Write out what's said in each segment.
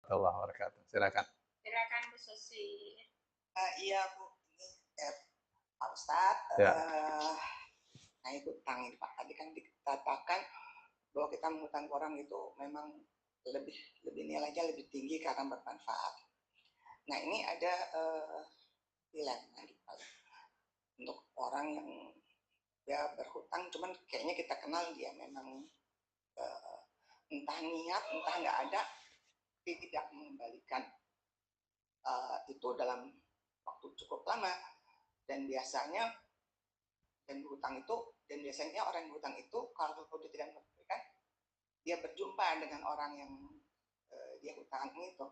warahmatullahi wabarakatuh. Silakan. Silakan Bu Susi. Iya Bu, ini Pak Ustadz, Ya. nah hutang ini Pak, tadi kan dikatakan bahwa kita menghutang ke orang itu memang lebih nilainya lebih tinggi karena bermanfaat. Nah ini ada dilema gitu Pak, untuk orang yang ya berhutang, cuman kayaknya kita kenal dia memang entah niat, entah nggak ada, tidak mengembalikan itu dalam waktu cukup lama, dan biasanya orang yang berhutang itu kalau dia tidak mengembalikan, dia berjumpa dengan orang yang dia hutangi itu,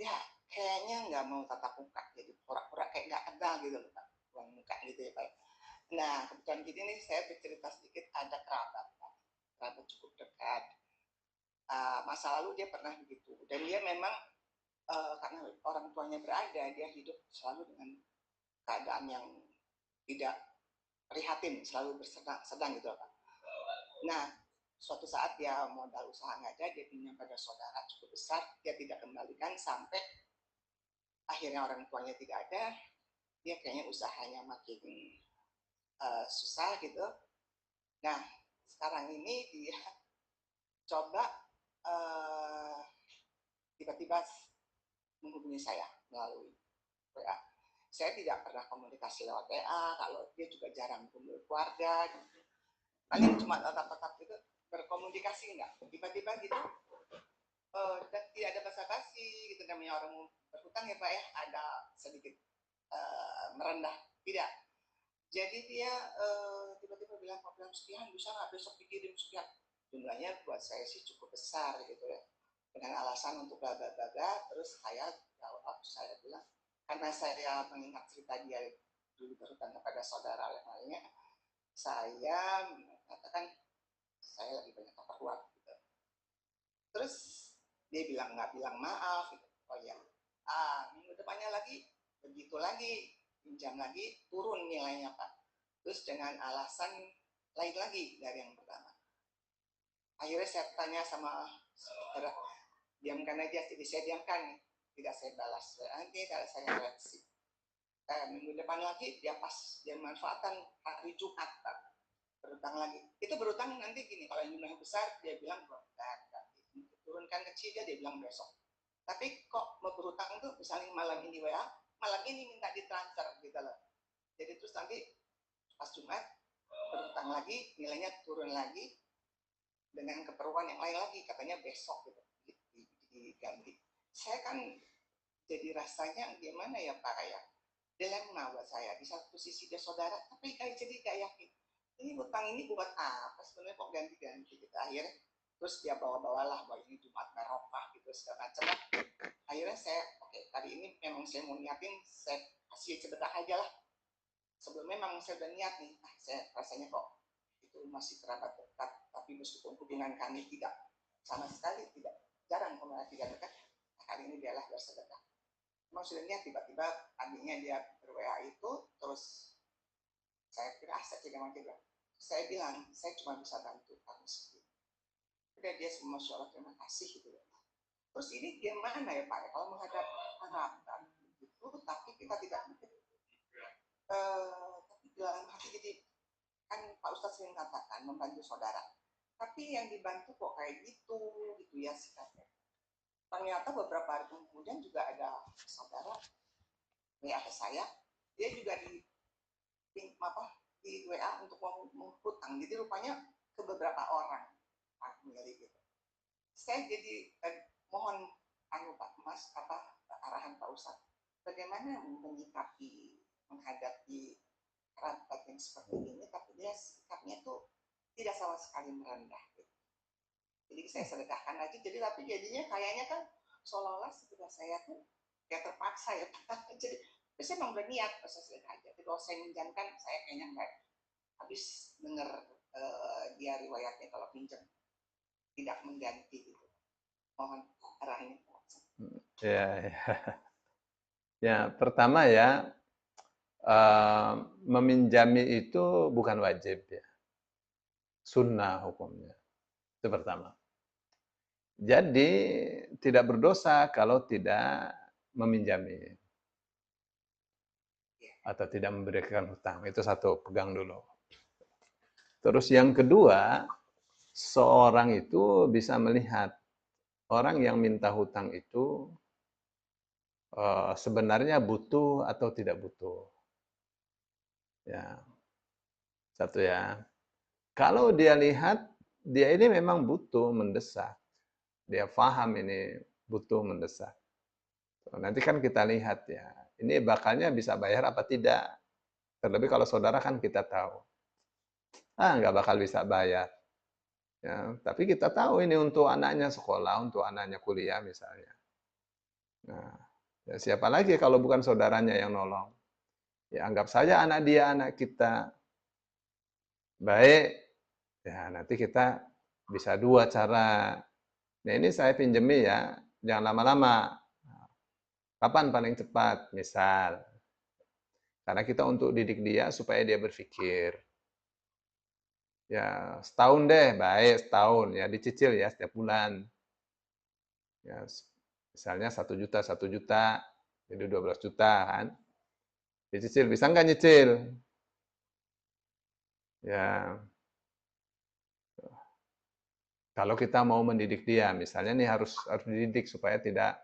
ya kayaknya nggak mau tatap muka, jadi pura-pura kayak nggak kenal gitu loh Pak, uang muka gitu ya Pak. Nah kebetulan gini nih, saya bercerita sedikit, ada kerabat cukup dekat, masa lalu dia pernah begitu, dan dia memang karena orang tuanya berada, dia hidup selalu dengan keadaan yang tidak prihatin, selalu bersedang gitu Pak. Nah suatu saat dia modal usaha nggak ada, dia pinjam pada saudara cukup besar, dia tidak kembalikan sampai akhirnya orang tuanya tidak ada, dia kayaknya usahanya makin susah gitu. Nah sekarang ini dia coba tiba-tiba menghubungi saya melalui WA. Saya tidak pernah komunikasi lewat WA, kalau dia juga jarang kumpul keluarga gitu. Paling cuma tatap-tatap gitu, berkomunikasi enggak, tiba-tiba gitu, dan tidak ada basa-basi gitu, namanya orang berhutang ya Pak ya, ada sedikit merendah, tidak. Jadi dia tiba-tiba bilang, Pak bilang sekian, bisa nggak besok dikirim sekian, jumlahnya buat saya sih cukup besar gitu ya, dengan alasan untuk bla bla bla. Terus saya jawab, saya bilang karena saya mengingat cerita dia dulu berhutang kepada saudara yang lainnya, saya mengatakan saya lagi banyak keperluan gitu. Terus dia bilang nggak bilang maaf gitu. Oh ya, minggu depannya lagi begitu lagi, pinjam lagi, turun nilainya Pak. Terus dengan alasan lain lagi dari yang pertama. Akhirnya saya tanya sama saudara, diamkan aja, jadi saya diamkan, tidak saya balas, nanti kalau saya reaksi. Minggu depan lagi dia pas dia manfaatan hari Jumat Pak, berutang lagi. Itu berutang nanti gini, kalau jumlahnya besar dia bilang turunkan kecil, dia bilang besok. Tapi kok mau berutang itu misalnya malam ini WA, malam ini minta ditransfer gitu loh. Jadi terus nanti pas Jumat berutang lagi, nilainya turun lagi dengan keperluan yang lain lagi, katanya besok gitu diganti. Saya kan jadi rasanya gimana ya Pak ya, dilema buat saya. Di satu sisi dia saudara, tapi kayak jadi gak yakin, ini hutang ini buat apa sebenarnya kok ganti-ganti gitu. Akhirnya terus dia bawa-bawalah bahwa ini Jumat Barokah gitu segala macam. Akhirnya saya tadi ini memang saya mau niatin, saya kasih sedekah aja lah. Sebelumnya memang saya udah niat nih, saya rasanya kok itu masih kerabat dekat, tapi meskipun hubungan kami tidak sama sekali, tidak jarang komunikasi tidak dekat, kali ini dialah bersedekah. Maksudnya tiba-tiba tadinya dia ber-WA itu, terus saya kira saya tidak mau juga. Saya bilang, saya cuma bisa bantu kamu sendiri. Udah dia semua suara terima kasih gitu ya. Terus ini gimana ya Pak ya, kalau menghadap harapan itu, tapi kita tidak tapi dalam hati jadi, kan Pak Ustadz sering katakan membantu saudara. Tapi yang dibantu kok kayak gitu ya sikapnya. Ternyata beberapa hari kemudian juga ada saudara WA ke saya, dia juga di WA untuk menghutang. Jadi rupanya ke beberapa orang gitu. Saya jadi mohon Pak Mas, arahan Pak Ustadz, bagaimana menyikapi menghadapi kerabat yang seperti ini, tapi dia sikapnya tuh tidak sama sekali merendah gitu. Jadi saya sedekahkan aja, jadi tapi jadinya kayaknya kan seolah-olah setelah saya tuh kayak terpaksa ya Pak. Jadi saya memang udah niat pas saya sedekah aja. Tapi kalau saya minjamkan, saya kayaknya nggak habis dengar dia riwayatnya kalau pinjam tidak mengganti gitu. Mohon arahnya. Ya, ya. Ya, pertama ya, meminjami itu bukan wajib ya, sunnah hukumnya. Itu pertama. Jadi tidak berdosa kalau tidak meminjami atau tidak memberikan hutang. Itu satu, pegang dulu. Terus yang kedua, seorang itu bisa melihat orang yang minta hutang itu sebenarnya butuh atau tidak butuh. Ya, satu ya. Kalau dia lihat dia ini memang butuh mendesak, dia paham ini butuh mendesak. Nanti kan kita lihat ya, ini bakalnya bisa bayar apa tidak. Terlebih kalau saudara kan kita tahu, nggak bakal bisa bayar. Ya, tapi kita tahu ini untuk anaknya sekolah, untuk anaknya kuliah misalnya. Nah, ya siapa lagi kalau bukan saudaranya yang nolong? Ya anggap saja anak dia, anak kita baik, ya nanti kita bisa dua cara. Nah ini saya pinjemi ya, jangan lama-lama. Kapan paling cepat? Misal, karena kita untuk didik dia supaya dia berpikir. Ya setahun deh, baik setahun ya dicicil ya setiap bulan. Ya misalnya 1 juta, 1 juta, jadi 12 juta kan. Dicicil, bisa nggak nyicil? Ya, kalau kita mau mendidik dia, misalnya nih harus dididik supaya tidak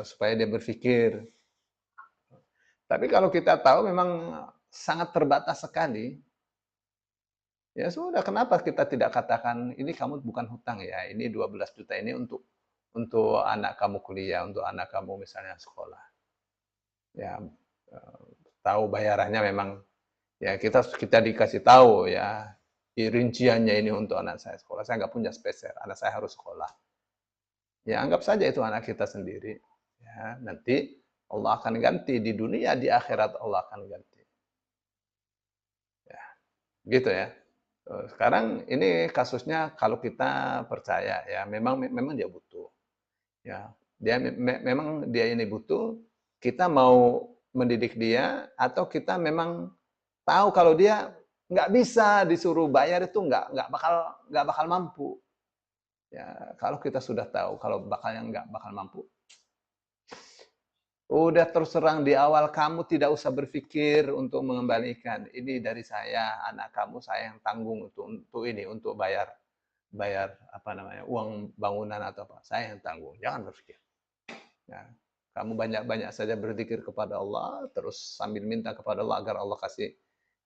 supaya dia berpikir. Tapi kalau kita tahu memang sangat terbatas sekali, ya sudah kenapa kita tidak katakan ini kamu bukan hutang ya, ini 12 juta ini untuk anak kamu kuliah, untuk anak kamu misalnya sekolah. Ya tahu bayarannya memang ya kita dikasih tahu ya rinciannya ini untuk anak saya sekolah. Saya nggak punya spesial, anak saya harus sekolah. Ya anggap saja itu anak kita sendiri. Ya, nanti Allah akan ganti di dunia, di akhirat Allah akan ganti. Ya, gitu ya. Sekarang ini kasusnya kalau kita percaya ya memang dia butuh. Ya, memang dia ini butuh, kita mau mendidik dia atau kita memang tahu kalau dia nggak bisa disuruh bayar itu nggak bakal mampu. Ya, kalau kita sudah tahu kalau bakalnya nggak bakal mampu, udah terus terang di awal kamu tidak usah berpikir untuk mengembalikan. Ini dari saya, anak kamu saya yang tanggung untuk ini, untuk bayar bayar apa namanya uang bangunan atau apa. Saya yang tanggung. Jangan berpikir. Ya, kamu banyak-banyak saja berzikir kepada Allah, terus sambil minta kepada Allah agar Allah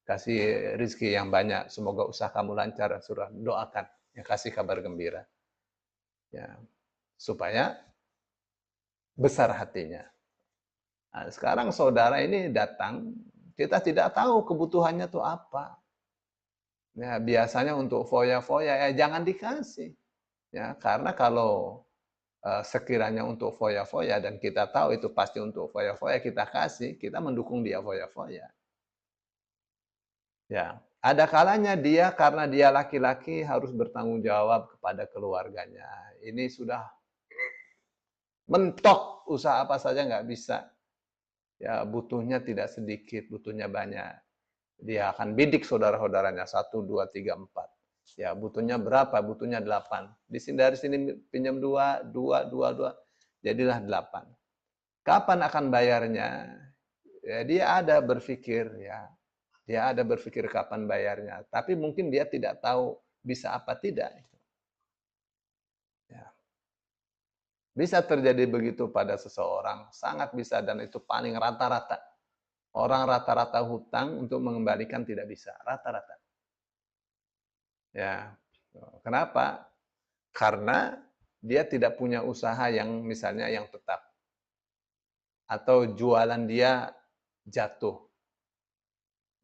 kasih rizki yang banyak. Semoga usaha kamu lancar. Surah doakan, yang kasih kabar gembira. Ya, supaya besar hatinya. Nah, sekarang saudara ini datang, kita tidak tahu kebutuhannya itu apa. Ya, biasanya untuk foya-foya ya jangan dikasih. Ya, karena kalau sekiranya untuk foya-foya dan kita tahu itu pasti untuk foya-foya kita kasih, kita mendukung dia foya-foya. Ya, ada kalanya dia karena dia laki-laki harus bertanggung jawab kepada keluarganya. Ini sudah mentok, usaha apa saja nggak bisa. Ya, butuhnya tidak sedikit, butuhnya banyak. Dia akan bidik saudara-saudaranya, 1, 2, 3, 4. Ya, butuhnya berapa? Butuhnya 8. Dari sini pinjam 2, 2, 2, 2, jadilah 8. Kapan akan bayarnya? Ya, dia ada berpikir, ya. Dia ada berpikir kapan bayarnya. Tapi mungkin dia tidak tahu bisa apa tidak. Ya. Bisa terjadi begitu pada seseorang, sangat bisa dan itu paling rata-rata. Orang rata-rata hutang untuk mengembalikan tidak bisa, rata-rata. Ya, kenapa? Karena dia tidak punya usaha yang misalnya yang tetap. Atau jualan dia jatuh.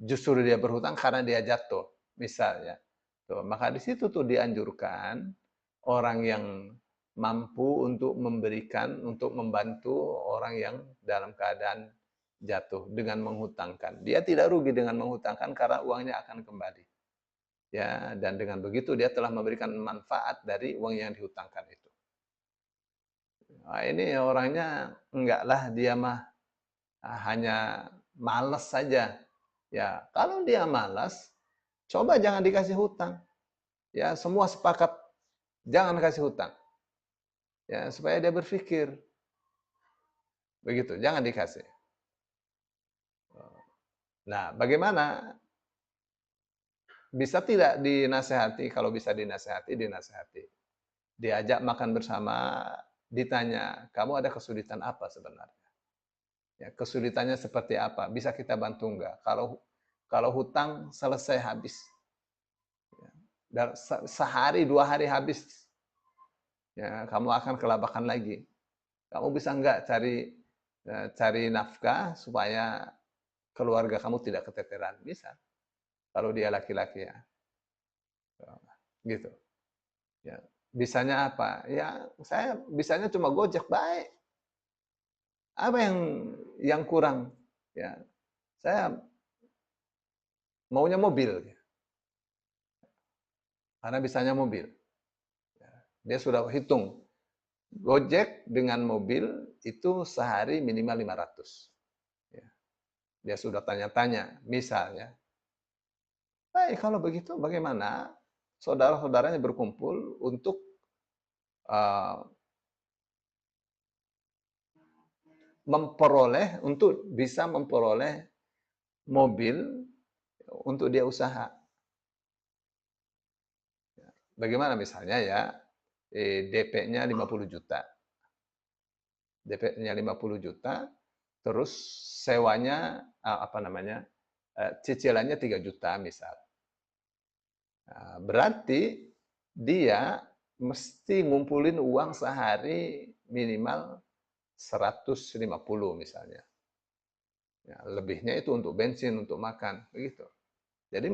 Justru dia berhutang karena dia jatuh, misalnya. Tuh, maka di situ tuh dianjurkan orang yang mampu untuk memberikan, untuk membantu orang yang dalam keadaan jatuh dengan menghutangkan. Dia tidak rugi dengan menghutangkan karena uangnya akan kembali. Ya, dan dengan begitu dia telah memberikan manfaat dari uang yang dihutangkan itu. Nah, ini orangnya enggaklah dia mah hanya malas saja. Ya, kalau dia malas, coba jangan dikasih hutang. Ya, semua sepakat jangan kasih hutang. ya supaya dia berpikir. Begitu, jangan dikasih. Nah, bagaimana bisa tidak dinasehati? Kalau bisa dinasehati, dinasehati. Diajak makan bersama, ditanya, "Kamu ada kesulitan apa sebenarnya? Ya, kesulitannya seperti apa? Bisa kita bantu enggak? Kalau hutang selesai habis, dan sehari 2 hari habis, ya kamu akan kelabakan lagi. Kamu bisa enggak cari nafkah supaya keluarga kamu tidak keteteran?" Bisa, kalau dia laki-laki ya, gitu. Ya, bisanya apa? Ya, saya bisanya cuma Gojek, baik. Apa yang kurang? Ya, saya maunya mobil, karena bisanya mobil. Dia sudah hitung, Gojek dengan mobil itu sehari minimal 500. Ya, dia sudah tanya-tanya, misalnya, kalau begitu bagaimana saudara-saudaranya berkumpul untuk uh, bisa memperoleh mobil untuk dia usaha. Bagaimana misalnya ya, DP-nya 50 juta. DP-nya 50 juta, terus sewanya, cicilannya 3 juta misal. Nah, berarti dia mesti ngumpulin uang sehari minimal 150 misalnya. Ya, lebihnya itu untuk bensin, untuk makan, begitu. Jadi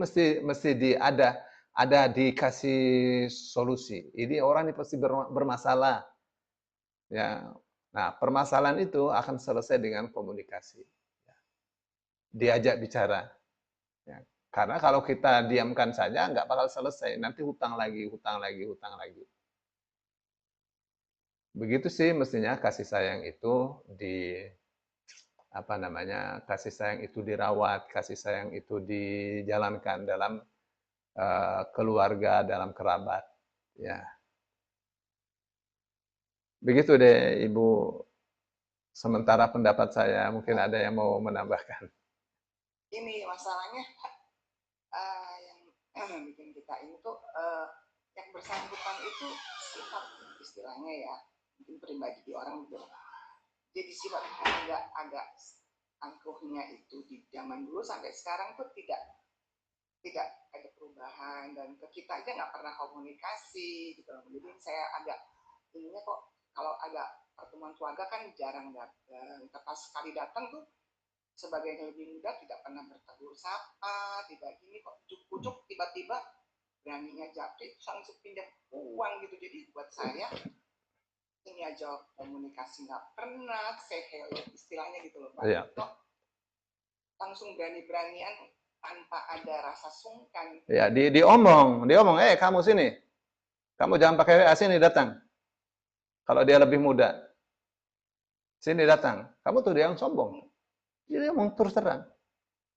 ada dikasih solusi. Ini orang ini pasti bermasalah. Ya. Nah, permasalahan itu akan selesai dengan komunikasi. Ya. Diajak bicara. Ya. Karena kalau kita diamkan saja nggak bakal selesai. Nanti hutang lagi, hutang lagi, hutang lagi. Begitu sih mestinya kasih sayang itu kasih sayang itu dirawat, kasih sayang itu dijalankan dalam keluarga, dalam kerabat. Ya, begitu deh Ibu. Sementara pendapat saya, mungkin ada yang mau menambahkan. Ini masalahnya yang bikin kita ini tuh yang bersangkutan itu sifat, istilahnya ya, mungkin pribadi orang gitu. Jadi sifat agak angkuhnya itu di zaman dulu sampai sekarang tuh tidak ada perubahan, dan ke kita aja nggak pernah komunikasi gitu. Jadi saya agak ininya kok, kalau ada pertemuan keluarga kan jarang datang. Pas sekali datang tuh sebagai yang lebih muda tidak pernah bertegur sapa, tidak gini, kok ujuk-ujuk tiba-tiba beraninya japri langsung pinjam uang gitu. Jadi buat saya ini aja komunikasi nggak pernah, say hello istilahnya gitu loh Pak. Iya. Kok langsung berani-beranian tanpa ada rasa sungkan. Ya, diomong, kamu sini. Kamu jangan pakai WA, sini datang. Kalau dia lebih muda. Sini datang. Kamu tuh dia yang sombong. Jadi ngomong terus terang.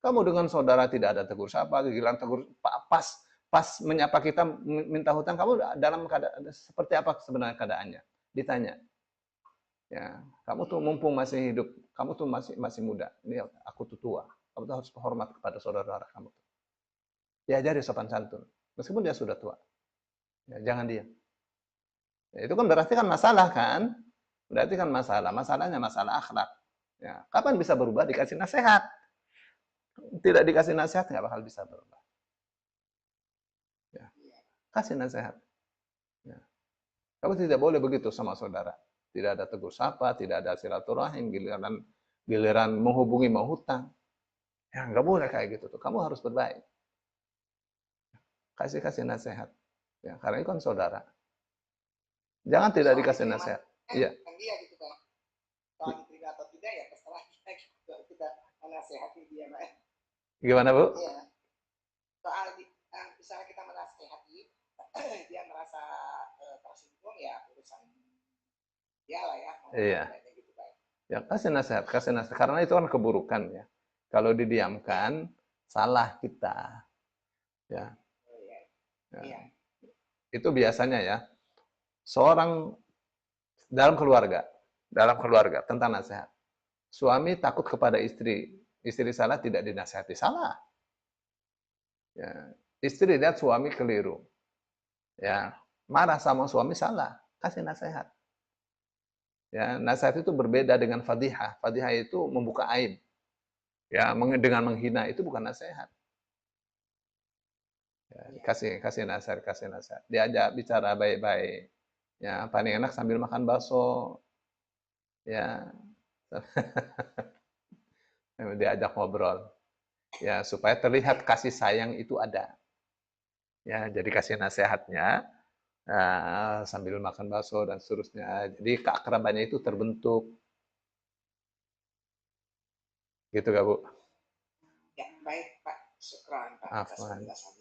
Kamu dengan saudara tidak ada tegur sapa, giliran tegur pas menyapa kita minta hutang, kamu dalam keadaan seperti apa sebenarnya keadaannya? Ditanya. Ya, kamu tuh mumpung masih hidup, kamu tuh masih muda. Ini aku tuh tua. Kamu tuh harus hormat kepada saudara-saudara kamu. Diajari sopan santun. Meskipun dia sudah tua. Ya, jangan diam. Ya, itu kan berarti kan masalah kan? Berarti kan masalahnya masalah akhlak. Ya, kapan bisa berubah? Dikasih nasihat. Tidak dikasih nasihat nggak bakal bisa berubah. Ya, kasih nasihat. Ya. Kamu tidak boleh begitu sama saudara. Tidak ada tegur sapa, tidak ada silaturahim, giliran menghubungi mau hutang. Ya nggak boleh kayak gitu tuh. Kamu harus berbaik. Kasih nasihat. Ya, karena itu kan saudara. Jangan tidak dikasih nasihat. Iya. Dia gitu kan. Kalau diterima atau tidak ya terserah kita menasehati dia, Pak. Gimana, Bu? Iya. Soal misalnya kita menasehati, dia merasa tersinggung, ya urusan dia lah ya. Iya. Gitu, Pak. Ya kasih nasihat. Karena itu kan keburukan ya. Kalau didiamkan, salah kita. Ya. Oh, iya. Ya. Iya. Itu biasanya ya. Seorang dalam keluarga tentang nasihat. Suami takut kepada istri salah tidak dinasihati, salah. Ya. Istri lihat suami keliru, ya marah sama suami, salah, kasih nasihat. Ya, nasihat itu berbeda dengan fadihah. Fadihah itu membuka aib. Ya, dengan menghina itu bukan nasihat. Ya, kasih nasihat, kasih nasihat. Diajak bicara baik-baik. Ya, paling enak sambil makan bakso. Ya, diajak ngobrol. Ya, supaya terlihat kasih sayang itu ada. Ya, jadi kasih nasihatnya sambil makan bakso dan seterusnya. Jadi keakrabannya itu terbentuk. Gitu gak, Bu? Ya, baik Pak. Syukran Pak atas Afwan. penjelasan.